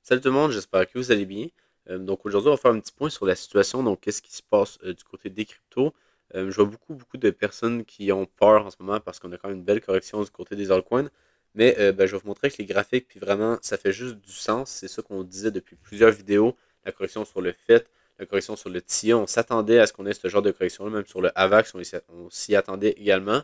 Salut tout le monde, j'espère que vous allez bien. Donc aujourd'hui, on va faire un petit point sur la situation. Donc, qu'est-ce qui se passe du côté des cryptos? Je vois beaucoup de personnes qui ont peur en ce moment parce qu'on a quand même une belle correction du côté des altcoins. Mais je vais vous montrer avec les graphiques, puis vraiment, ça fait juste du sens. C'est ça qu'on disait depuis plusieurs vidéos. La correction sur le FET, la correction sur le TIA. On s'attendait à ce qu'on ait ce genre de correction-là, même sur le AVAX, on s'y attendait également.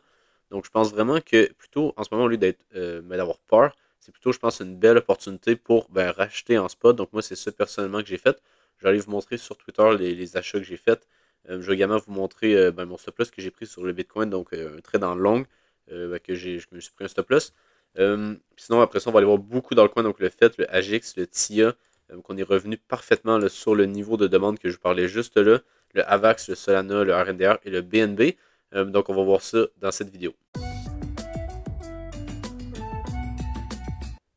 Donc, je pense vraiment que plutôt, en ce moment, au lieu d'avoir peur, c'est plutôt, je pense, une belle opportunité pour racheter en spot. Donc, moi, c'est ça personnellement que j'ai fait. Je vais aller vous montrer sur Twitter les achats que j'ai faits. Je vais également vous montrer mon stop loss que j'ai pris sur le Bitcoin, donc un trade en long je me suis pris un stop loss. Sinon, après ça, on va aller voir beaucoup dans le coin, donc le FET, le AGX, le TIA, qu'on est revenu parfaitement là, sur le niveau de demande que je parlais juste là, le AVAX, le Solana, le RNDR et le BNB. Donc, on va voir ça dans cette vidéo.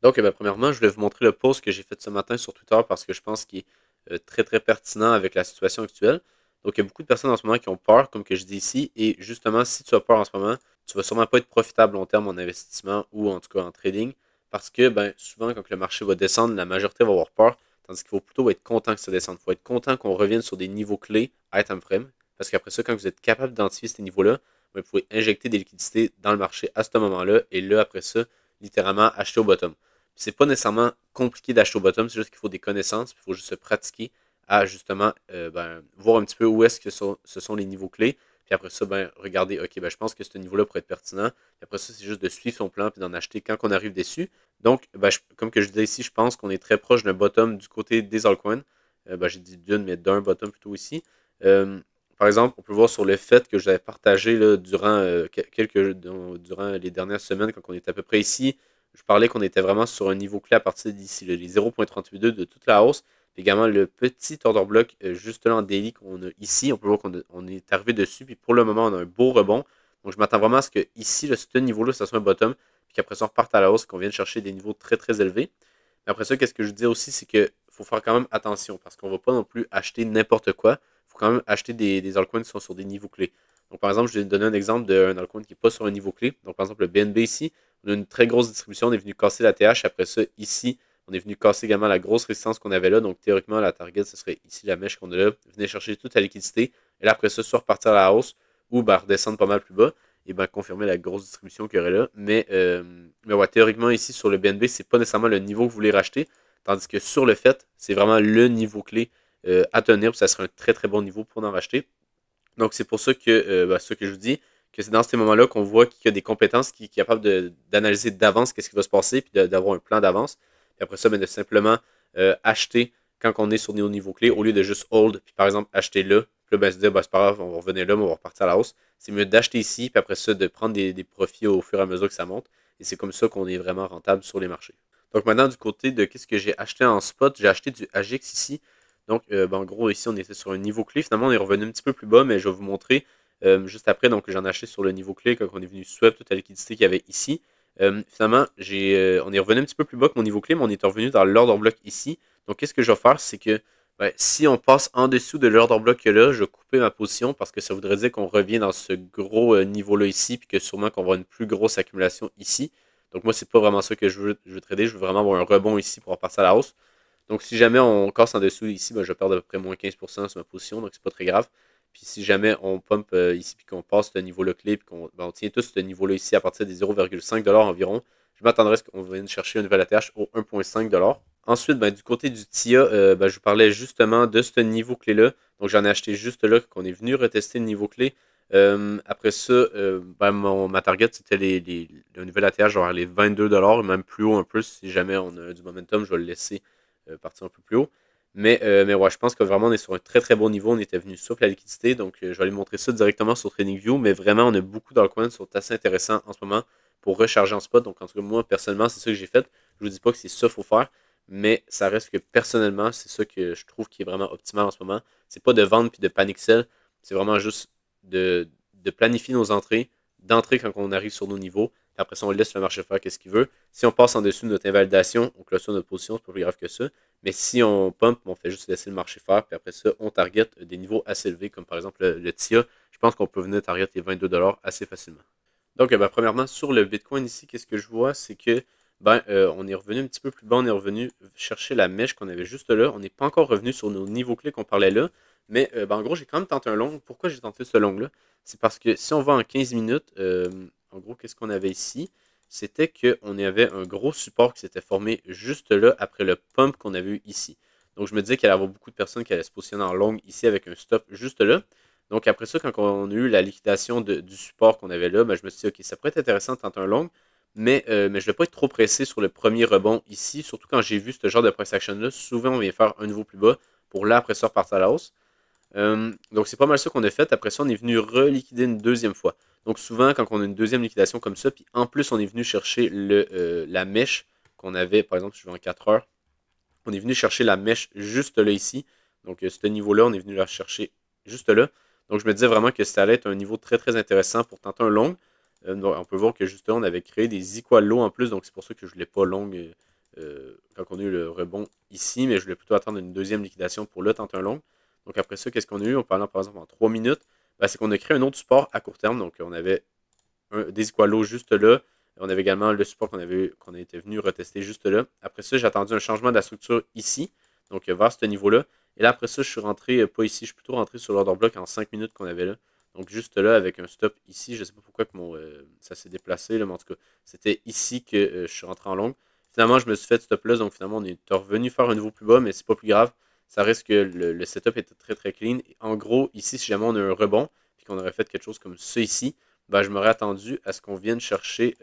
Donc, premièrement, je voulais vous montrer le post que j'ai fait ce matin sur Twitter parce que je pense qu'il est très pertinent avec la situation actuelle. Donc, il y a beaucoup de personnes en ce moment qui ont peur, comme que je dis ici, et justement, si tu as peur en ce moment, tu vas sûrement pas être profitable long terme en investissement ou en tout cas en trading parce que souvent, quand le marché va descendre, la majorité va avoir peur, tandis qu'il faut plutôt être content que ça descende. Il faut être content qu'on revienne sur des niveaux clés à time frame parce qu'après ça, quand vous êtes capable d'identifier ces niveaux-là, vous pouvez injecter des liquidités dans le marché à ce moment-là et là, après ça, littéralement acheter au bottom. C'est pas nécessairement compliqué d'acheter au bottom, c'est juste qu'il faut des connaissances, il faut juste se pratiquer à justement voir un petit peu où est-ce que ce sont les niveaux clés. Puis après ça, regardez, ok, je pense que ce niveau-là pourrait être pertinent. Puis après ça, c'est juste de suivre son plan puis d'en acheter quand on arrive dessus. Donc, comme que je disais ici, je pense qu'on est très proche d'un bottom du côté des altcoins. J'ai dit d'une, mais d'un bottom plutôt ici. Par exemple, on peut voir sur le fait que j'avais partagé là, durant les dernières semaines, quand on était à peu près ici, je parlais qu'on était vraiment sur un niveau clé à partir d'ici, les 0.382 de toute la hausse. Puis également, le petit order block juste là en daily qu'on a ici, on peut voir qu'on est arrivé dessus. Puis pour le moment, on a un beau rebond. Donc je m'attends vraiment à ce que ici, là, ce niveau-là, ça soit un bottom. Puis qu'après ça, on reparte à la hausse, qu'on vienne chercher des niveaux très élevés. Mais après ça, qu'est-ce que je dis aussi, c'est qu'il faut faire quand même attention parce qu'on ne va pas non plus acheter n'importe quoi. Il faut quand même acheter des altcoins qui sont sur des niveaux clés. Donc par exemple, je vais donner un exemple d'un altcoin qui n'est pas sur un niveau clé. Donc par exemple, le BNB ici, on a une très grosse distribution, on est venu casser la TH. Après ça, ici, on est venu casser également la grosse résistance qu'on avait là. Donc théoriquement, la target, ce serait ici la mèche qu'on a là. Venez chercher toute la liquidité. Et là, après ça, soit repartir à la hausse ou redescendre pas mal plus bas et confirmer la grosse distribution qu'il y aurait là. Mais ouais, théoriquement, ici, sur le BNB, c'est pas nécessairement le niveau que vous voulez racheter. Tandis que sur le fait, c'est vraiment le niveau clé à tenir. Puis ça serait un très bon niveau pour en racheter. Donc, c'est pour ça que, ce que je vous dis, que c'est dans ces moments-là qu'on voit qu'il y a des compétences qui sont capables d'analyser d'avance qu'est-ce qui va se passer, puis d'avoir un plan d'avance. Puis après ça, de simplement acheter quand on est sur nos niveaux clés, au lieu de juste hold, puis par exemple, acheter là, puis là, se dire, c'est pas grave, on va revenir là, mais on va repartir à la hausse. C'est mieux d'acheter ici, puis après ça, de prendre des profits au fur et à mesure que ça monte. Et c'est comme ça qu'on est vraiment rentable sur les marchés. Donc maintenant, du côté de qu'est-ce que j'ai acheté en spot, j'ai acheté du AGX ici. Donc, en gros, ici, on était sur un niveau clé. Finalement, on est revenu un petit peu plus bas, mais je vais vous montrer juste après. Donc, j'en ai acheté sur le niveau clé quand on est venu swap toute la liquidité qu'il y avait ici. Finalement, on est revenu un petit peu plus bas que mon niveau clé, mais on est revenu dans l'order block ici. Donc, qu'est-ce que je vais faire, c'est que si on passe en dessous de l'order block que là, je vais couper ma position parce que ça voudrait dire qu'on revient dans ce gros niveau-là ici, puis que sûrement qu'on va avoir une plus grosse accumulation ici. Donc, moi, c'est pas vraiment ça que je veux trader. Je veux vraiment avoir un rebond ici pour repasser à la hausse. Donc, si jamais on casse en dessous ici, je vais perdre à peu près moins 15% sur ma position, donc c'est pas très grave. Puis si jamais on pump ici puis qu'on passe ce niveau-là clé, puis on tient tout ce niveau-là ici à partir des 0,5$ environ, je m'attendrai à ce qu'on vienne chercher une nouvelle ATH au 1,5$. Ensuite, du côté du TIA, je vous parlais justement de ce niveau clé-là. Donc j'en ai acheté juste là qu'on est venu retester le niveau clé. Après ça, ma target, c'était le nouvel ATH, genre les 22$, même plus haut un peu. Si jamais on a du momentum, je vais le laisser partir un peu plus haut. Mais ouais, je pense que vraiment on est sur un très bon niveau. On était venu sur la liquidité. Donc je vais aller montrer ça directement sur TradingView. Mais vraiment, on a beaucoup d'altcoins qui sont assez intéressants en ce moment pour recharger en spot. Donc en tout cas, moi, personnellement, c'est ça que j'ai fait. Je vous dis pas que c'est ça qu'il faut faire. Mais ça reste que personnellement, c'est ça que je trouve qui est vraiment optimal en ce moment. C'est pas de vendre puis de panic sell. C'est vraiment juste de planifier nos entrées, d'entrer quand on arrive sur nos niveaux. Puis après ça, on laisse le marché faire qu'est-ce qu'il veut. Si on passe en dessous de notre invalidation, on close sur notre position, c'est pas plus grave que ça. Mais si on pump, on fait juste laisser le marché faire. Puis après ça, on target des niveaux assez élevés, comme par exemple le TIA. Je pense qu'on peut venir target les 22$ assez facilement. Donc, premièrement, sur le Bitcoin ici, qu'est-ce que je vois? C'est que on est revenu un petit peu plus bas, on est revenu chercher la mèche qu'on avait juste là. On n'est pas encore revenu sur nos niveaux clés qu'on parlait là, mais en gros, j'ai quand même tenté un long. Pourquoi j'ai tenté ce long-là? C'est parce que si on va en 15 minutes, en gros, qu'est-ce qu'on avait ici? C'était qu'on avait un gros support qui s'était formé juste là après le pump qu'on avait eu ici. Donc je me disais qu'il allait y avoir beaucoup de personnes qui allaient se positionner en long ici avec un stop juste là. Donc après ça, quand on a eu la liquidation du support qu'on avait là, je me suis dit, ok, ça pourrait être intéressant de tenter un long, mais je ne vais pas être trop pressé sur le premier rebond ici, surtout quand j'ai vu ce genre de price action-là. Souvent, on vient faire un niveau plus bas pour là, après ça, repartir à la hausse. Donc c'est pas mal ça qu'on a fait. Après ça, on est venu reliquider une deuxième fois. Donc souvent, quand on a une deuxième liquidation comme ça, puis en plus, on est venu chercher la mèche qu'on avait, par exemple, si je vais en 4 heures, on est venu chercher la mèche juste là ici. Donc ce niveau-là, on est venu la chercher juste là. Donc je me disais vraiment que ça allait être un niveau très très intéressant pour tenter un long. Donc, on peut voir que justement, on avait créé des equal low en plus, donc c'est pour ça que je ne voulais pas long quand on a eu le rebond ici, mais je voulais plutôt attendre une deuxième liquidation pour là tenter un long. Donc après ça, qu'est-ce qu'on a eu? On parlait par exemple en 3 minutes. C'est qu'on a créé un autre support à court terme. Donc on avait des equal low juste là. On avait également le support qu'on était venu retester juste là. Après ça, j'ai attendu un changement de la structure ici, donc vers ce niveau-là. Et là, après ça, je suis rentré, pas ici, je suis plutôt rentré sur l'order block en 5 minutes qu'on avait là. Donc juste là, avec un stop ici, je ne sais pas pourquoi que ça s'est déplacé, là, mais en tout cas, c'était ici que je suis rentré en longue. Finalement, je me suis fait stop là, donc finalement, on est revenu faire un niveau plus bas, mais c'est pas plus grave. Ça reste que le setup était très très clean. En gros, ici, si jamais on a un rebond, puis qu'on aurait fait quelque chose comme ça ici, je m'aurais attendu à ce qu'on vienne chercher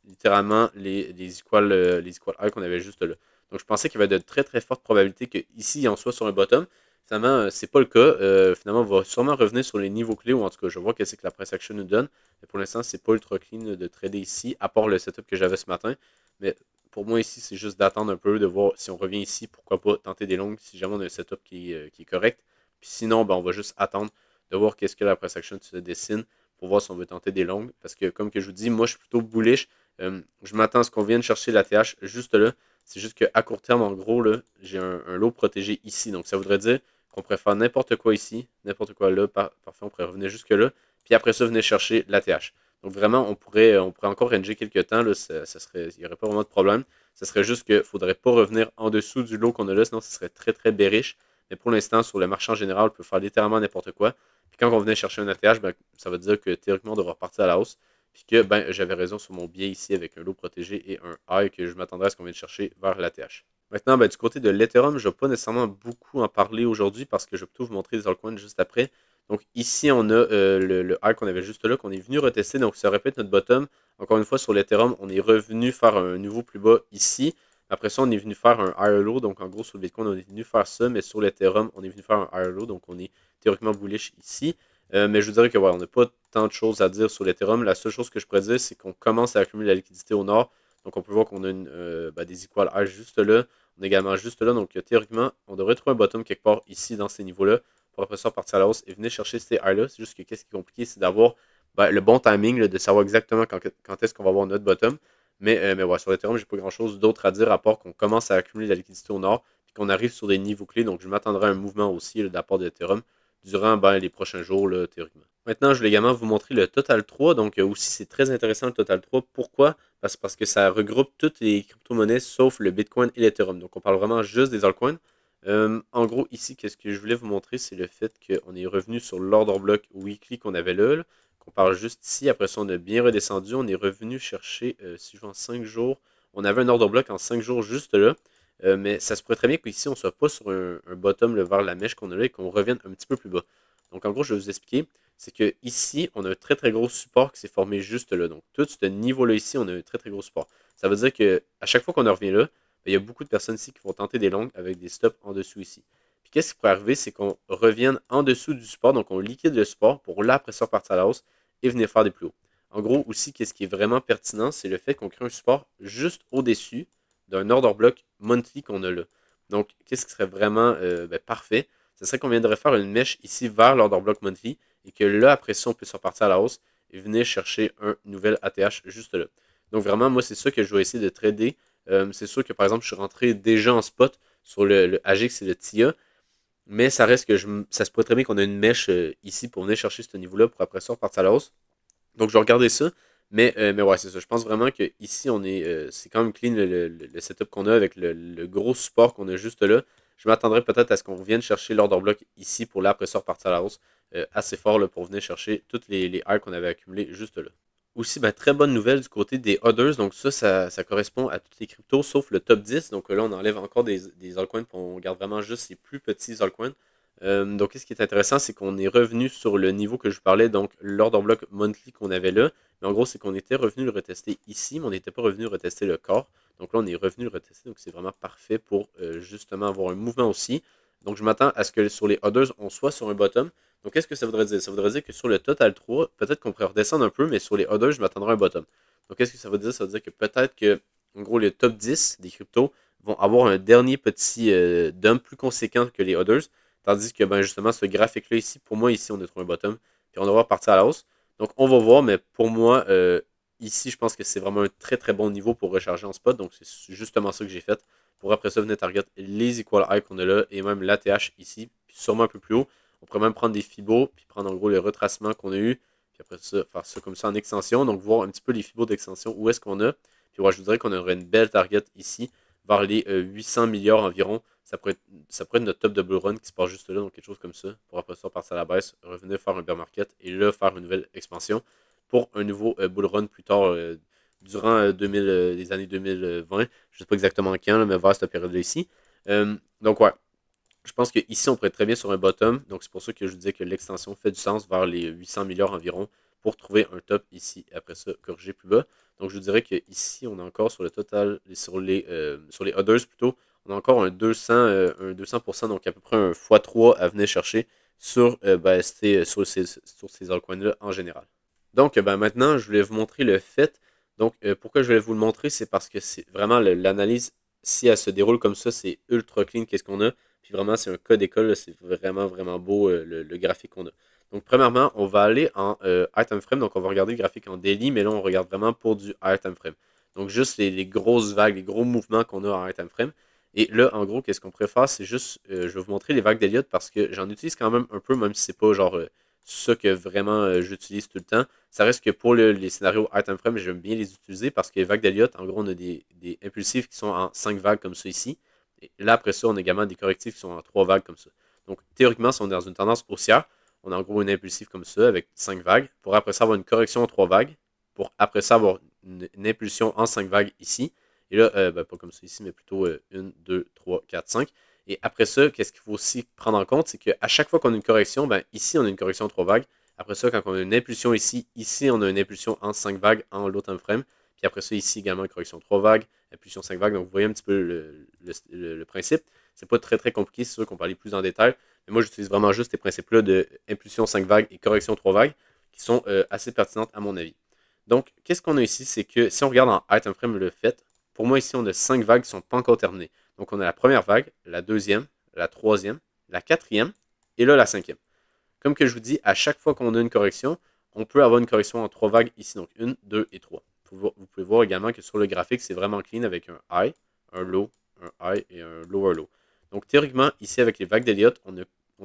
littéralement les equal high qu'on avait juste là. Donc je pensais qu'il y avait de très très fortes probabilités qu'ici on soit sur un bottom. Finalement, c'est pas le cas. Finalement, on va sûrement revenir sur les niveaux clés, ou en tout cas, je vois qu'est-ce que la price action nous donne. Mais pour l'instant, c'est pas ultra clean de trader ici, à part le setup que j'avais ce matin. Mais pour moi, ici, c'est juste d'attendre un peu, de voir si on revient ici, pourquoi pas tenter des longues, si jamais on a un setup qui est correct. Puis sinon, on va juste attendre de voir qu'est-ce que la price action se dessine pour voir si on veut tenter des longues. Parce que, comme que je vous dis, moi, je suis plutôt bullish. Je m'attends à ce qu'on vienne chercher la TH juste là. C'est juste qu'à court terme, en gros, là, j'ai un lot protégé ici. Donc, ça voudrait dire qu'on pourrait faire n'importe quoi ici, n'importe quoi là. Parfait, on pourrait revenir jusque là. Puis après ça, venir chercher la TH. Donc, vraiment, on pourrait encore ranger quelques temps. Là, il n'y aurait pas vraiment de problème. Ce serait juste qu'il ne faudrait pas revenir en dessous du lot qu'on a là, sinon ce serait très très bearish. Mais pour l'instant, sur le marché en général, on peut faire littéralement n'importe quoi. Puis quand on venait chercher un ATH, ça veut dire que théoriquement, on devrait repartir à la hausse. Puis que j'avais raison sur mon biais ici avec un lot protégé et un high que je m'attendrais à ce qu'on vienne chercher vers l'ATH. Maintenant, du côté de l'Ethereum, je ne vais pas nécessairement beaucoup en parler aujourd'hui parce que je vais plutôt vous montrer les altcoins juste après. Donc ici, on a le high qu'on avait juste là, qu'on est venu retester. Donc ça répète notre bottom. Encore une fois, sur l'Ethereum, on est revenu faire un nouveau plus bas ici. Après ça, on est venu faire un higher low. Donc en gros, sur le Bitcoin, on est venu faire ça. Mais sur l'Ethereum, on est venu faire un higher low. Donc on est théoriquement bullish ici. Mais je vous dirais que on n'a pas tant de choses à dire sur l'Ethereum. La seule chose que je pourrais dire, c'est qu'on commence à accumuler la liquidité au nord. Donc on peut voir qu'on a des equal highs juste là. On est également juste là. Donc théoriquement, on devrait trouver un bottom quelque part ici dans ces niveaux-là pour après ça partir à la hausse et venir chercher ces highs-là. C'est juste que qu'est-ce qui est compliqué, c'est d'avoir le bon timing, là, de savoir exactement quand est-ce qu'on va avoir notre bottom. Mais ouais, sur l'Ethereum, j'ai pas grand-chose d'autre à dire à part qu'on commence à accumuler la liquidité au nord et qu'on arrive sur des niveaux clés. Donc je m'attendrai à un mouvement aussi de la part de l'Ethereum durant les prochains jours, là, théoriquement. Maintenant, je voulais également vous montrer le Total 3. Donc, aussi, c'est très intéressant le Total 3. Pourquoi? Parce que ça regroupe toutes les crypto-monnaies sauf le Bitcoin et l'Ethereum. Donc, on parle vraiment juste des altcoins. En gros, ici, qu'est-ce que je voulais vous montrer, c'est le fait qu'on est revenu sur l'order block weekly qu'on avait là, qu'on parle juste ici. Après ça, on a bien redescendu. On est revenu chercher, si je vais en 5 jours, on avait un order block en 5 jours juste là. Mais ça se pourrait très bien qu'ici, on ne soit pas sur un bottom vers la mèche qu'on a là et qu'on revienne un petit peu plus bas. Donc, en gros, je vais vous expliquer. C'est que ici, on a un très très gros support qui s'est formé juste là. Donc, tout ce niveau-là ici, on a un très très gros support. Ça veut dire qu'à chaque fois qu'on en revient là, il y a beaucoup de personnes ici qui vont tenter des longues avec des stops en dessous ici. Puis, qu'est-ce qui pourrait arriver, c'est qu'on revienne en dessous du support. Donc, on liquide le support pour là, après ça, repartir à la hausse et venir faire des plus hauts. En gros, aussi, qu'est-ce qui est vraiment pertinent, c'est le fait qu'on crée un support juste au-dessus d'un order block monthly qu'on a là. Donc, qu'est-ce qui serait vraiment parfait? Ce serait qu'on viendrait faire une mèche ici vers l'order block monthly et que là, après ça, on peut se repartir à la hausse et venir chercher un nouvel ATH juste là. Donc, vraiment, moi, c'est ça que je vais essayer de trader. C'est sûr que, par exemple, je suis rentré déjà en spot sur le AGX et le TIA, mais ça reste que ça se pourrait très bien qu'on ait une mèche ici pour venir chercher ce niveau-là pour après ça repartir à la hausse. Donc, je vais regarder ça. Mais ouais, c'est ça. Je pense vraiment que ici on est, c'est quand même clean le setup qu'on a avec le gros support qu'on a juste là. Je m'attendrais peut-être à ce qu'on revienne chercher l'order block ici pour là, après ça repartir à la hausse assez fort là, pour venir chercher toutes les highs qu'on avait accumulées juste là. Aussi, ben, très bonne nouvelle du côté des others. Donc ça correspond à toutes les cryptos sauf le top 10. Donc là, on enlève encore des altcoins, puis on garde vraiment juste les plus petits altcoins. Donc, ce qui est intéressant, c'est qu'on est revenu sur le niveau que je parlais, donc l'order block monthly qu'on avait là. Mais en gros, c'est qu'on était revenu le retester ici, mais on n'était pas revenu retester le corps. Donc là, on est revenu le retester, donc c'est vraiment parfait pour justement avoir un mouvement aussi. Donc, je m'attends à ce que sur les others, on soit sur un bottom. Donc, qu'est-ce que ça voudrait dire? Ça voudrait dire que sur le total 3, peut-être qu'on pourrait redescendre un peu, mais sur les others, je m'attendrai à un bottom. Donc, qu'est-ce que ça veut dire? Ça veut dire que peut-être que, en gros, les top 10 des cryptos vont avoir un dernier petit dump plus conséquent que les others. Tandis que, ben, justement, ce graphique-là ici, pour moi, ici, on est trouvé un bottom. Puis on devrait partir à la hausse. Donc, on va voir, mais pour moi, ici, je pense que c'est vraiment un très très bon niveau pour recharger en spot. Donc, c'est justement ça que j'ai fait. Pour après ça, venir target les equal high qu'on a là et même l'ATH ici, puis sûrement un peu plus haut. On pourrait même prendre des fibos, puis prendre en gros le retracement qu'on a eu, puis après ça, faire ça comme ça en extension. Donc, voir un petit peu les fibos d'extension, où est-ce qu'on a. Puis, ouais, je vous dirais qu'on aurait une belle target ici, vers les 800 milliards environ. Ça pourrait être notre top de bull run qui se passe juste là, donc quelque chose comme ça. Pour après ça, partir à la baisse, revenir faire un bear market et là, faire une nouvelle expansion pour un nouveau bull run plus tard durant les années 2020. Je ne sais pas exactement quand, là, mais vers cette période-là ici. Donc, ouais. Je pense qu'ici, on pourrait être très bien sur un bottom. Donc, c'est pour ça que je vous disais que l'extension fait du sens vers les 800 milliards environ pour trouver un top ici. Après ça, corriger plus bas. Donc, je vous dirais qu'ici, on est encore sur le total, sur les others plutôt, on a encore un 200%, donc à peu près un x3 à venir chercher sur ces altcoins-là en général. Donc, ben, maintenant, je voulais vous montrer le fait. Donc, pourquoi je voulais vous le montrer, c'est parce que c'est vraiment l'analyse, si elle se déroule comme ça, c'est ultra clean, qu'est-ce qu'on a. Puis vraiment, c'est un cas d'école, c'est vraiment, vraiment beau le graphique qu'on a. Donc, premièrement, on va aller en high time frame. Donc, on va regarder le graphique en daily, mais là, on regarde vraiment pour du high time frame. Donc, juste les grosses vagues, les gros mouvements qu'on a en high time frame. Et là, en gros, qu'est-ce qu'on préfère? C'est juste, je vais vous montrer les vagues d'Elliott parce que j'en utilise quand même un peu, même si c'est pas genre ça que vraiment j'utilise tout le temps. Ça reste que pour les scénarios high time frame, j'aime bien les utiliser parce que les vagues d'Elliott, en gros, on a des impulsifs qui sont en 5 vagues comme ça ici. Et là, après ça, on a également des correctifs qui sont en 3 vagues comme ça. Donc, théoriquement, si on est dans une tendance haussière, on a en gros une impulsif comme ça avec 5 vagues. Pour après ça avoir une correction en 3 vagues. Pour après ça avoir une impulsion en 5 vagues ici. Et là, ben, pas comme ça ici, mais plutôt 1, 2, 3, 4, 5. Et après ça, qu'est-ce qu'il faut aussi prendre en compte, c'est qu'à chaque fois qu'on a une correction, ben, ici, on a une correction en 3 vagues. Après ça, quand on a une impulsion ici, on a une impulsion en 5 vagues en low time frame. Puis après ça, ici également, une correction 3 vagues, impulsion 5 vagues. Donc, vous voyez un petit peu le principe. C'est pas très très compliqué, c'est sûr qu'on peut aller plus en détail. Mais moi, j'utilise vraiment juste ces principes-là de impulsion 5 vagues et correction 3 vagues qui sont assez pertinentes à mon avis. Donc, qu'est-ce qu'on a ici? C'est que si on regarde en high time frame le fait, pour moi, ici, on a 5 vagues qui ne sont pas encore terminées. Donc, on a la première vague, la deuxième, la troisième, la quatrième et là, la cinquième. Comme que je vous dis, à chaque fois qu'on a une correction, on peut avoir une correction en 3 vagues ici. Donc, 1, 2 et 3. Vous pouvez voir également que sur le graphique, c'est vraiment clean avec un high, un low, un high et un lower low. Donc, théoriquement, ici, avec les vagues d'Elliott, on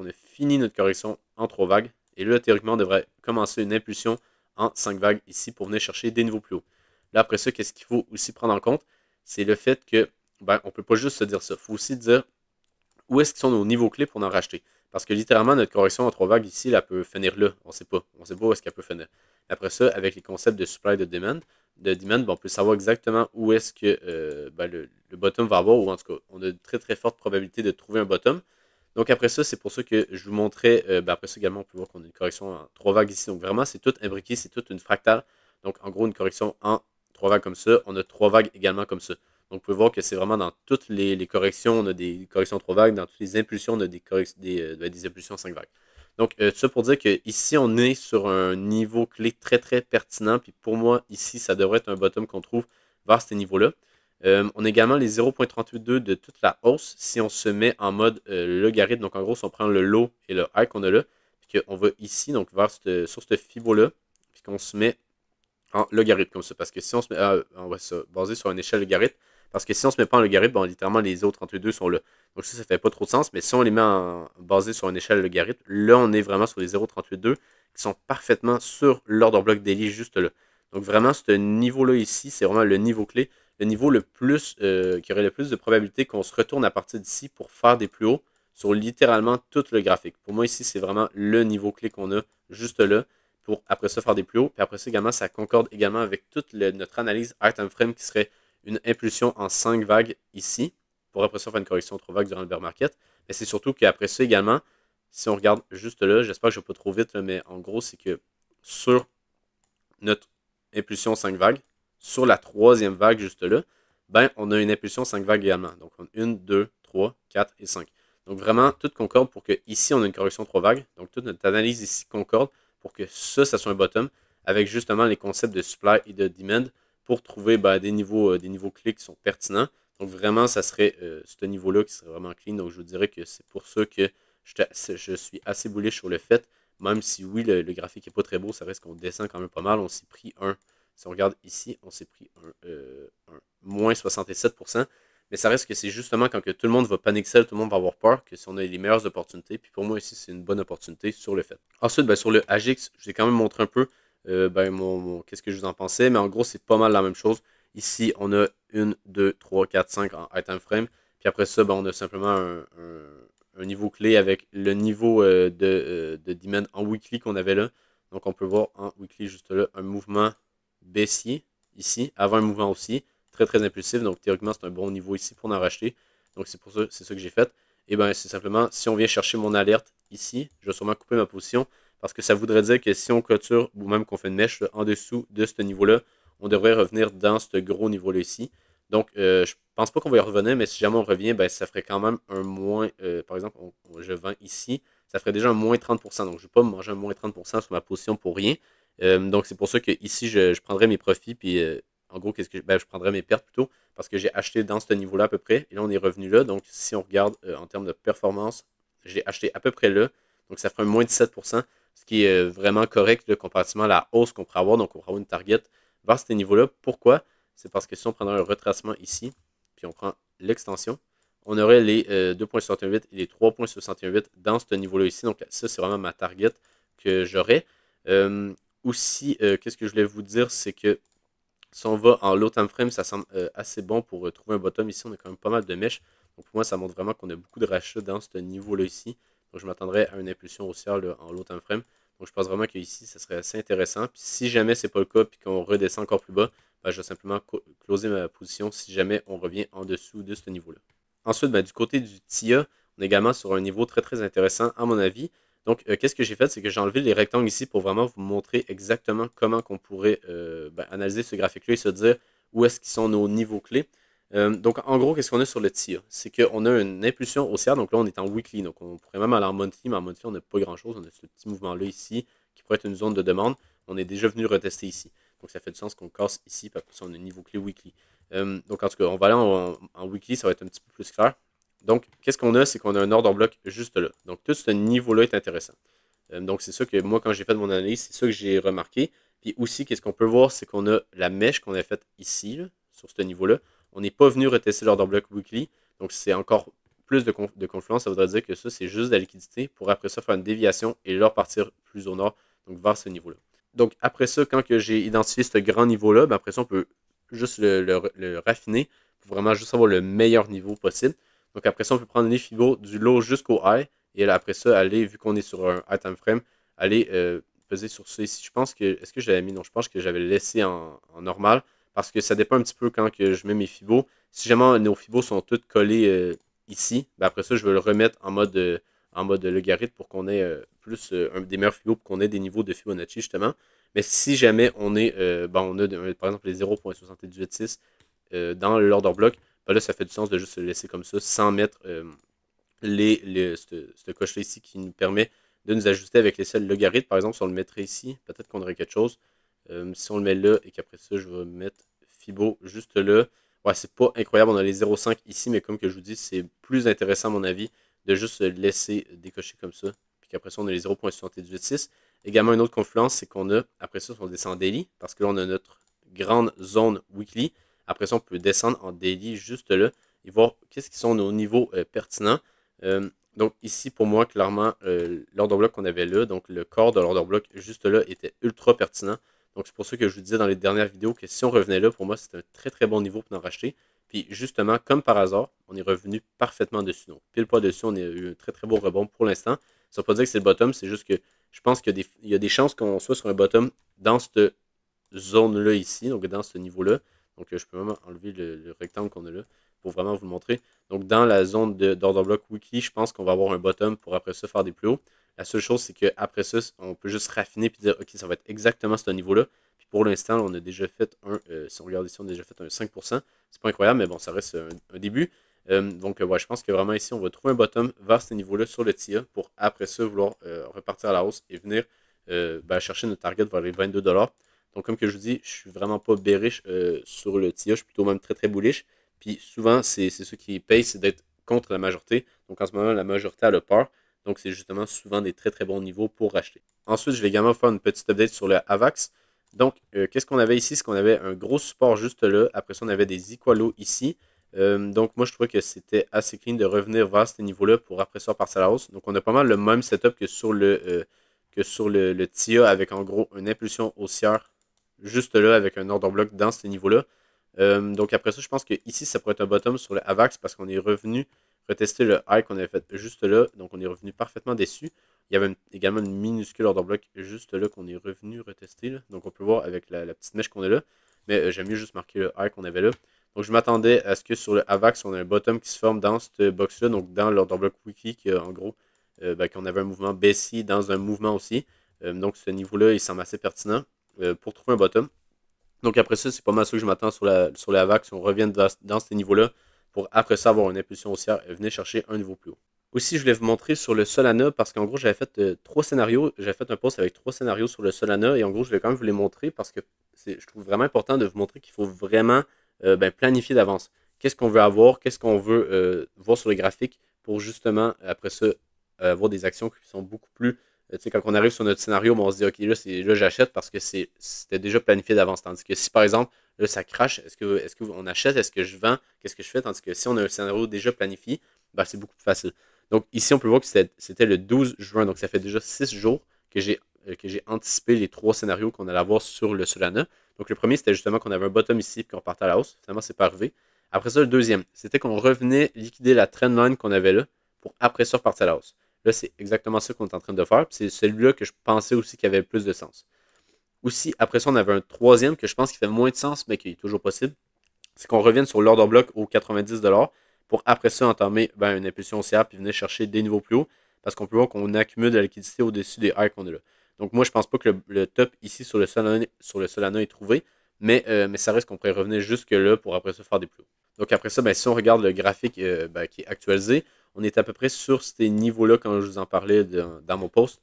a fini notre correction en 3 vagues. Et là, théoriquement, on devrait commencer une impulsion en 5 vagues ici pour venir chercher des niveaux plus hauts. Là, après ça, qu'est-ce qu'il faut aussi prendre en compte? C'est le fait que, ben, on ne peut pas juste se dire ça. Il faut aussi dire où est-ce qu'ils sont nos niveaux clés pour en racheter. Parce que littéralement, notre correction en 3 vagues ici, elle peut finir là. On ne sait pas. On ne sait pas où est-ce qu'elle peut finir. Après ça, avec les concepts de supply et de demand, ben, on peut savoir exactement où est-ce que ben, le bottom va avoir, ou en tout cas, on a une très très forte probabilité de trouver un bottom. Donc après ça, c'est pour ça que je vous montrais, ben, après ça également, on peut voir qu'on a une correction en 3 vagues ici. Donc vraiment, c'est tout imbriqué, c'est toute une fractale. Donc en gros, une correction en 3 vagues comme ça. On a 3 vagues également comme ça. Donc, vous pouvez voir que c'est vraiment dans toutes les corrections, on a des corrections 3 vagues. Dans toutes les impulsions, on a des impulsions 5 vagues. Donc, tout ça pour dire qu'ici, on est sur un niveau clé très, très pertinent. Puis pour moi, ici, ça devrait être un bottom qu'on trouve vers ces niveaux-là. On a également les 0.382 de toute la hausse si on se met en mode logarithme. Donc, en gros, si on prend le low et le high qu'on a là, puis qu'on va ici, donc sur cette fibo-là, puis qu'on se met en logarithme comme ça. Parce que si on se met, on va se baser sur une échelle logarithme. Parce que si on se met pas en logarithme, bon, littéralement, les autres 32 sont là. Donc ça fait pas trop de sens. Mais si on les met basé sur une échelle logarithme, là, on est vraiment sur les 0.382 qui sont parfaitement sur l'ordre bloc daily juste là. Donc vraiment, ce niveau-là ici, c'est vraiment le niveau clé, le niveau le plus, qui aurait le plus de probabilité qu'on se retourne à partir d'ici pour faire des plus hauts sur littéralement tout le graphique. Pour moi ici, c'est vraiment le niveau clé qu'on a juste là pour après ça faire des plus hauts. Puis après ça également, ça concorde également avec toute notre analyse High Time Frame qui serait une impulsion en 5 vagues ici pour après ça faire une correction en 3 vagues durant le bear market. Mais c'est surtout qu'après ça également, si on regarde juste là, j'espère que je ne vais pas trop vite, là, mais en gros, c'est que sur notre impulsion 5 vagues, sur la troisième vague juste là, ben, on a une impulsion 5 vagues également. Donc, on a 1, 2, 3, 4 et 5. Donc, vraiment, tout concorde pour que ici, on a une correction 3 vagues. Donc, toute notre analyse ici concorde pour que ça soit un bottom avec justement les concepts de supply et de demand pour trouver ben, des niveaux clés qui sont pertinents. Donc, vraiment, ça serait ce niveau-là qui serait vraiment clean. Donc, je vous dirais que c'est pour ça que je suis assez bullish sur le fait. Même si oui, le graphique n'est pas très beau, ça reste qu'on descend quand même pas mal. On s'est pris si on regarde ici, on s'est pris un moins 67%. Mais ça reste que c'est justement quand que tout le monde va panic sell, tout le monde va avoir peur, que si on a les meilleures opportunités. Puis pour moi ici, c'est une bonne opportunité sur le fait. Ensuite, ben, sur le AGX, je vous ai quand même montré un peu qu'est-ce que je vous en pensais. Mais en gros, c'est pas mal la même chose. Ici, on a 1, 2, 3, 4, 5 en high time frame. Puis après ça, ben, on a simplement un niveau clé avec le niveau de demand en weekly qu'on avait là. Donc on peut voir en weekly juste là un mouvement baissier ici, avant un mouvement aussi, très très impulsif. Donc théoriquement c'est un bon niveau ici pour en racheter. Donc c'est pour ça, c'est ça que j'ai fait. Et bien c'est simplement, si on vient chercher mon alerte ici, je vais sûrement couper ma position parce que ça voudrait dire que si on clôture ou même qu'on fait une mèche là, en dessous de ce niveau-là, on devrait revenir dans ce gros niveau-là ici. Donc, je pense pas qu'on va y revenir, mais si jamais on revient, ben, ça ferait quand même un moins. Par exemple, je vends ici, ça ferait déjà un moins 30%. Donc, je ne vais pas me manger un moins 30% sur ma position pour rien. Donc, c'est pour ça que ici, je prendrais mes profits, puis en gros, je prendrais mes pertes plutôt, parce que j'ai acheté dans ce niveau-là à peu près, et là, on est revenu là. Donc, si on regarde en termes de performance, j'ai acheté à peu près là. Donc, ça ferait un moins 17%, ce qui est vraiment correct là, comparativement à la hausse qu'on pourrait avoir. Donc, on pourrait avoir une target vers ces niveaux-là. Pourquoi? C'est parce que si on prendrait un retracement ici, puis on prend l'extension, on aurait les 2.68 et les 3.68 dans ce niveau-là ici. Donc ça, c'est vraiment ma target que j'aurais. Aussi, qu'est-ce que je voulais vous dire, c'est que si on va en low time frame, ça semble assez bon pour trouver un bottom. Ici, on a quand même pas mal de mèches. Donc pour moi, ça montre vraiment qu'on a beaucoup de rachats dans ce niveau-là ici. Donc je m'attendrais à une impulsion haussière là, en low time frame. Donc je pense vraiment qu'ici, ça serait assez intéressant. Puis si jamais c'est pas le cas, puis qu'on redescend encore plus bas, ben, je vais simplement closer ma position si jamais on revient en dessous de ce niveau-là. Ensuite, ben, du côté du TIA, on est également sur un niveau très très intéressant à mon avis. Donc, qu'est-ce que j'ai fait? C'est que j'ai enlevé les rectangles ici pour vraiment vous montrer exactement comment on pourrait analyser ce graphique-là et se dire où est-ce qu'ils sont nos niveaux clés. Donc, en gros, qu'est-ce qu'on a sur le TIA? C'est qu'on a une impulsion haussière. Donc là, on est en weekly. Donc, on pourrait même aller en monthly, mais en monthly, on n'a pas grand-chose. On a ce petit mouvement-là ici qui pourrait être une zone de demande. On est déjà venu le retester ici. Donc, ça fait du sens qu'on casse ici, puis après ça, on a un niveau clé weekly. Donc, en tout cas, on va aller en weekly, ça va être un petit peu plus clair. Donc, qu'est-ce qu'on a? C'est qu'on a un order block juste là. Donc, tout ce niveau-là est intéressant. Donc, c'est ça que moi, quand j'ai fait mon analyse, c'est ça que j'ai remarqué. Puis aussi, qu'est-ce qu'on peut voir, c'est qu'on a la mèche qu'on a faite ici, là, sur ce niveau-là. On n'est pas venu retester l'order block weekly. Donc, c'est encore plus de confluence. Ça voudrait dire que ça, c'est juste de la liquidité pour après ça faire une déviation et là repartir plus au nord, donc vers ce niveau-là. Donc, après ça, quand j'ai identifié ce grand niveau-là, ben après ça, on peut juste le raffiner pour vraiment juste avoir le meilleur niveau possible. Donc, après ça, on peut prendre les fibos du low jusqu'au high. Et là, après ça, aller, vu qu'on est sur un high time frame, aller peser sur ça ici. Je pense que, est-ce que je l'avais mis? Non, je pense que j'avais laissé en normal parce que ça dépend un petit peu quand que je mets mes fibos. Si jamais nos fibos sont toutes collées ici, ben après ça, je vais le remettre en mode logarithme pour qu'on ait plus des meilleurs fibos, pour qu'on ait des niveaux de Fibonacci justement. Mais si jamais on est, on a par exemple les 0.786 dans l'order block, ben là, ça fait du sens de juste le laisser comme ça sans mettre cette coche-là ici qui nous permet de nous ajuster avec les seuls logarithmes. Par exemple, si on le mettrait ici, peut-être qu'on aurait quelque chose. Si on le met là et qu'après ça, je vais mettre Fibo juste là. Ouais, c'est pas incroyable, on a les 0,5 ici, mais comme que je vous dis, c'est plus intéressant à mon avis de juste laisser décocher comme ça. Puis qu'après ça, on a les 0.786. Également, une autre confluence, c'est qu'on a, après ça, on descend en daily, parce que là, on a notre grande zone weekly. Après ça, on peut descendre en daily juste là et voir qu'est-ce qui sont nos niveaux pertinents. Donc ici, pour moi, clairement, l'order block qu'on avait là, donc le corps de l'order block juste là, était ultra pertinent. Donc c'est pour ça que je vous disais dans les dernières vidéos que si on revenait là, pour moi, c'est un très très bon niveau pour en racheter. Puis justement, comme par hasard, on est revenu parfaitement dessus. Donc pile poil dessus, on a eu un très très beau rebond pour l'instant. Ça ne veut pas dire que c'est le bottom, c'est juste que je pense qu'il y a des chances qu'on soit sur un bottom dans cette zone-là ici, donc dans ce niveau-là. Donc je peux même enlever le rectangle qu'on a là pour vraiment vous le montrer. Donc dans la zone d'order block weekly, je pense qu'on va avoir un bottom pour après ça faire des plus hauts. La seule chose, c'est qu'après ça, on peut juste raffiner et dire, OK, ça va être exactement ce niveau-là. Puis pour l'instant, on a déjà fait si on regarde ici, on a déjà fait un 5%. C'est pas incroyable, mais bon, ça reste un début. Donc, ouais, je pense que vraiment ici, on va trouver un bottom vers ce niveau-là sur le TIA pour après ça vouloir repartir à la hausse et venir chercher notre target vers les 22$. Donc, comme que je vous dis, je suis vraiment pas bearish sur le TIA, je suis plutôt même très très bullish. Puis souvent, c'est ce qui paye, c'est d'être contre la majorité. Donc, en ce moment, la majorité a le peur. Donc, c'est justement souvent des très très bons niveaux pour racheter. Ensuite, je vais également faire une petite update sur le AVAX. Donc, qu'est-ce qu'on avait ici? C'est qu'on avait un gros support juste là. Après ça, on avait des equalos ici. Donc, moi, je trouvais que c'était assez clean de revenir vers ce niveau-là pour après ça passer à la hausse. Donc, on a pas mal le même setup que sur le TIA avec en gros une impulsion haussière juste là avec un order block dans ce niveau-là. Donc, après ça, je pense que ici, ça pourrait être un bottom sur le AVAX parce qu'on est revenu retester le high qu'on avait fait juste là. Donc, on est revenu parfaitement déçu. Il y avait également une minuscule order block juste là qu'on est revenu retester. Là. Donc, on peut voir avec la petite mèche qu'on a là. Mais j'aime mieux juste marquer le high qu'on avait là. Donc, je m'attendais à ce que sur le AVAX, on ait un bottom qui se forme dans cette box-là. Donc, dans l'order block wiki, en gros, qu'on avait un mouvement baissier dans un mouvement aussi. Donc, ce niveau-là, il semble assez pertinent pour trouver un bottom. Donc après ça, c'est pas mal ça que je m'attends sur la VAC si on revient dans ce niveau-là pour après ça avoir une impulsion haussière et venir chercher un niveau plus haut. Aussi, je voulais vous montrer sur le Solana parce qu'en gros, j'avais fait 3 scénarios. J'avais fait un post avec 3 scénarios sur le Solana et en gros, je vais quand même vous les montrer parce que je trouve vraiment important de vous montrer qu'il faut vraiment planifier d'avance. Qu'est-ce qu'on veut avoir, qu'est-ce qu'on veut voir sur les graphiques pour justement, après ça, avoir des actions qui sont beaucoup plus quand on arrive sur notre scénario, on se dit, OK, là j'achète parce que c'était déjà planifié d'avance. Tandis que si, par exemple, là, ça crache, est-ce qu'on achète, est-ce que je vends, qu'est-ce que je fais? Tandis que si on a un scénario déjà planifié, c'est beaucoup plus facile. Donc, ici, on peut voir que c'était le 12 juin. Donc, ça fait déjà 6 jours que j'ai anticipé les 3 scénarios qu'on allait avoir sur le Solana. Donc, le premier, c'était justement qu'on avait un bottom ici et qu'on partait à la hausse. Finalement, c'est pas arrivé. Après ça, le deuxième, c'était qu'on revenait liquider la trendline qu'on avait là pour après ça repartir à la hausse. Là, c'est exactement ça qu'on est en train de faire. C'est celui-là que je pensais aussi qu'il avait plus de sens. Aussi, après ça, on avait un troisième que je pense qu'il fait moins de sens, mais qui est toujours possible. C'est qu'on revienne sur l'order block aux 90$ pour après ça entamer une impulsion haussière puis venir chercher des niveaux plus hauts parce qu'on peut voir qu'on accumule de la liquidité au-dessus des highs qu'on a là. Donc moi, je pense pas que le top ici sur le Solana est trouvé, mais ça reste qu'on pourrait revenir jusque là pour après ça faire des plus hauts. Donc après ça, si on regarde le graphique qui est actualisé, on est à peu près sur ces niveaux-là quand je vous en parlais dans mon post.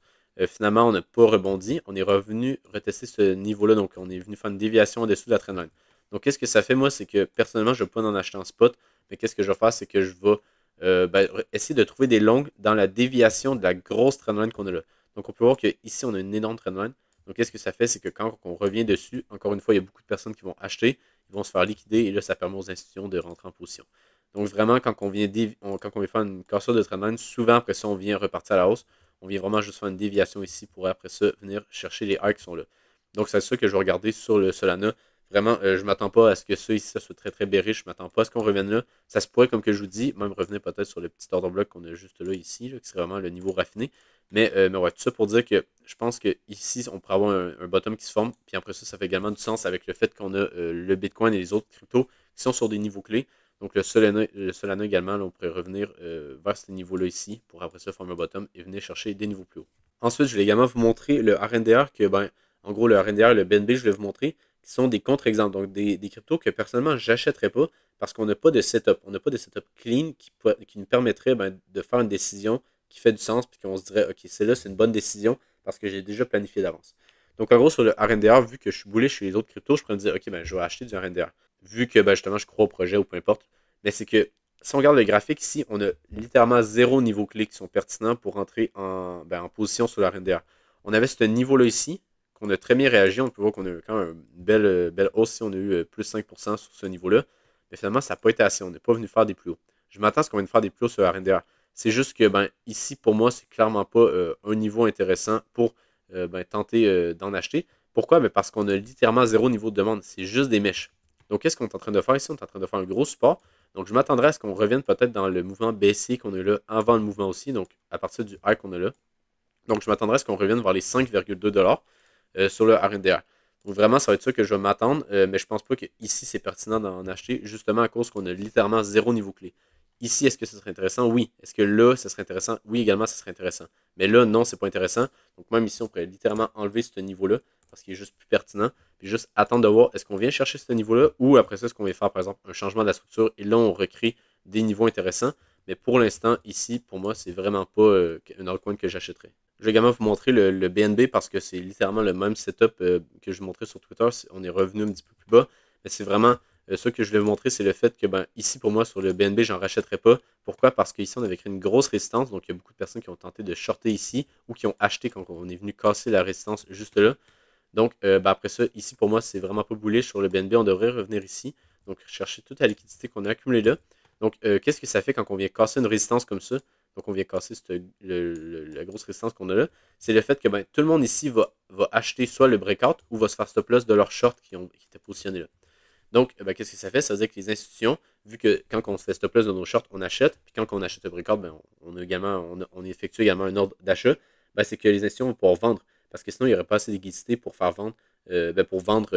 Finalement, on n'a pas rebondi. On est revenu retester ce niveau-là. Donc, on est venu faire une déviation au-dessus de la trendline. Donc, qu'est-ce que ça fait, moi? C'est que personnellement, je ne vais pas en acheter en spot. Mais qu'est-ce que je vais faire? C'est que je vais essayer de trouver des longues dans la déviation de la grosse trendline qu'on a là. Donc, on peut voir qu'ici, on a une énorme trendline. Donc, qu'est-ce que ça fait? C'est que quand on revient dessus, encore une fois, il y a beaucoup de personnes qui vont acheter. Ils vont se faire liquider. Et là, ça permet aux institutions de rentrer en position. Donc vraiment, quand on vient faire une cassure de trendline, souvent après ça, on vient repartir à la hausse. On vient vraiment juste faire une déviation ici pour après ça venir chercher les highs qui sont là. Donc c'est ça que je vais regarder sur le Solana. Vraiment, je ne m'attends pas à ce que ça ici ça soit très très bearish. Je ne m'attends pas à ce qu'on revienne là. Ça se pourrait, comme que je vous dis, même revenir peut-être sur le petit order block qu'on a juste là ici, là, qui serait vraiment le niveau raffiné. Mais ouais, tout ça pour dire que je pense qu'ici, on pourrait avoir un bottom qui se forme. Puis après ça fait également du sens avec le fait qu'on a le Bitcoin et les autres cryptos qui sont sur des niveaux clés. Donc le Solana également, là, on pourrait revenir vers ce niveau-là ici pour après ça former un bottom et venir chercher des niveaux plus hauts. Ensuite, je vais également vous montrer le RNDR que, en gros, le RNDR et le BNB, je vais vous montrer, qui sont des contre-exemples. Donc des cryptos que personnellement, je n'achèterais pas parce qu'on n'a pas de setup. On n'a pas de setup clean qui nous permettrait de faire une décision qui fait du sens puis qu'on se dirait, OK, celle-là, c'est une bonne décision parce que j'ai déjà planifié d'avance. Donc en gros, sur le RNDR, vu que je suis bullish chez les autres cryptos, je pourrais me dire, OK, je vais acheter du RNDR vu que justement je crois au projet ou peu importe. Mais c'est que si on regarde le graphique ici, on a littéralement 0 niveau clé qui sont pertinents pour entrer en position sur la RNDR. On avait ce niveau-là ici, qu'on a très bien réagi. On peut voir qu'on a eu quand même une belle hausse ici. On a eu plus 5% sur ce niveau-là. Mais finalement, ça n'a pas été assez. On n'est pas venu faire des plus hauts. Je m'attends à ce qu'on vienne faire des plus hauts sur la RNDR. C'est juste que ici, pour moi, c'est clairement pas un niveau intéressant pour tenter d'en acheter. Pourquoi? Ben parce qu'on a littéralement zéro niveau de demande. C'est juste des mèches. Donc, qu'est-ce qu'on est en train de faire ici? On est en train de faire un gros support. Donc, je m'attendrais à ce qu'on revienne peut-être dans le mouvement baissier qu'on a là avant le mouvement aussi. Donc, à partir du high qu'on a là. Donc, je m'attendrais à ce qu'on revienne vers les 5,2 $ sur le RNDR. Donc, vraiment, ça va être ça que je vais m'attendre. Mais je pense pas que ici c'est pertinent d'en acheter, justement à cause qu'on a littéralement zéro niveau clé. Ici, est-ce que ce serait intéressant? Oui. Est-ce que là, ce serait intéressant? Oui, également, ce serait intéressant. Mais là, non, c'est pas intéressant. Donc, même ici, on pourrait littéralement enlever ce niveau-là parce qu'il est juste plus pertinent. Puis juste attendre de voir est-ce qu'on vient chercher ce niveau-là ou après ça, est-ce qu'on vient faire, par exemple, un changement de la structure et là, on recrée des niveaux intéressants. Mais pour l'instant, ici, pour moi, c'est vraiment pas un altcoin que j'achèterais. Je vais également vous montrer le BNB parce que c'est littéralement le même setup que je vous montrais sur Twitter. On est revenu un petit peu plus bas. Mais c'est vraiment ça que je voulais vous montrer, c'est le fait que ici, pour moi, sur le BNB, j'en rachèterai pas. Pourquoi? Parce qu'ici, on avait créé une grosse résistance. Donc, il y a beaucoup de personnes qui ont tenté de shorter ici ou qui ont acheté quand on est venu casser la résistance juste là. Donc, après ça, ici, pour moi, c'est vraiment pas bullish sur le BNB. On devrait revenir ici. Donc, chercher toute la liquidité qu'on a accumulée là. Donc, qu'est-ce que ça fait quand on vient casser une résistance comme ça? Donc, on vient casser la grosse résistance qu'on a là. C'est le fait que tout le monde ici va acheter soit le breakout ou va se faire stop loss de leur short qui étaient positionnés là. Donc, qu'est-ce que ça fait? Ça veut dire que les institutions, vu que quand on se fait stop loss de nos shorts, on achète, puis quand on achète le breakout, on effectue également un ordre d'achat, c'est que les institutions vont pouvoir vendre. Parce que sinon, il n'y aurait pas assez de liquidité pour faire vendre, pour vendre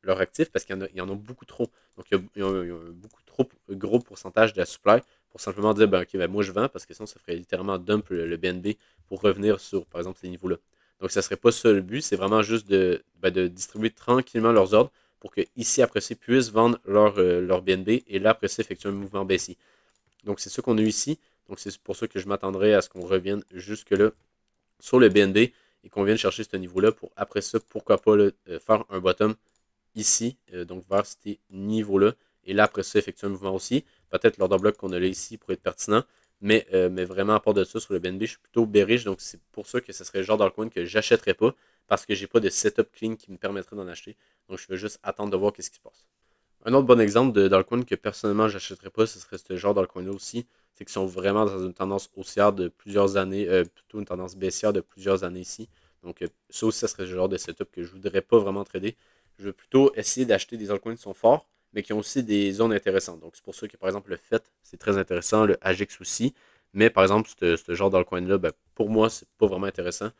leurs actifs parce qu'il y en a beaucoup trop. Donc, il y a un beaucoup trop gros pourcentage de la supply pour simplement dire, ok, moi je vends parce que sinon, ça ferait littéralement dump le BNB pour revenir sur, par exemple, ces niveaux-là. Donc, ça ne serait pas ça le but, c'est vraiment juste de distribuer tranquillement leurs ordres pour que ici, après ça, puissent vendre leur BNB et là, après ça, effectuer un mouvement baissier. Donc, c'est ce qu'on a eu ici. Donc, c'est pour ça que je m'attendrais à ce qu'on revienne jusque-là sur le BNB et qu'on vienne chercher ce niveau-là pour après ça, pourquoi pas faire un bottom ici, donc vers ces niveaux-là. Et là, après ça, effectuer un mouvement aussi. Peut-être l'order bloc qu'on a là ici pourrait être pertinent. Mais vraiment, à part de ça, sur le BNB, je suis plutôt bearish. Donc, c'est pour ça que ce serait le genre d'altcoin que j'achèterais pas. Parce que j'ai pas de setup clean qui me permettrait d'en acheter. Donc, je vais juste attendre de voir qu'est-ce qui se passe. Un autre bon exemple d'altcoin que personnellement, j'achèterais pas, ce serait ce genre d'altcoin-là aussi. C'est qu'ils sont vraiment dans une tendance haussière de plusieurs années, plutôt une tendance baissière de plusieurs années ici. Donc, ça aussi, ça serait le genre de setup que je voudrais pas vraiment trader. Je veux plutôt essayer d'acheter des altcoins qui sont forts, mais qui ont aussi des zones intéressantes. Donc, c'est pour ça que, par exemple, le FET, c'est très intéressant, le AGEX aussi. Mais, par exemple, ce genre d'altcoin-là, pour moi, c'est pas vraiment intéressant.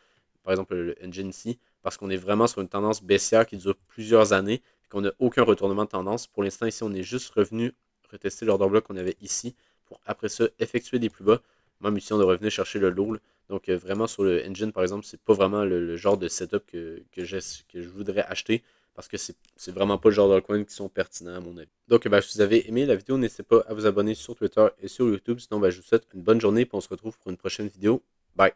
Par exemple, le Engine ici, parce qu'on est vraiment sur une tendance baissière qui dure plusieurs années, et qu'on n'a aucun retournement de tendance. Pour l'instant, ici, on est juste revenu retester l'order bloc qu'on avait ici, pour après ça, effectuer des plus bas. Même ici, on est revenu chercher le low. Donc, vraiment, sur le Engine, par exemple, c'est pas vraiment le genre de setup que je voudrais acheter parce que c'est vraiment pas le genre d'altcoin qui sont pertinents à mon avis. Donc, si vous avez aimé la vidéo, n'hésitez pas à vous abonner sur Twitter et sur YouTube. Sinon, je vous souhaite une bonne journée et on se retrouve pour une prochaine vidéo. Bye!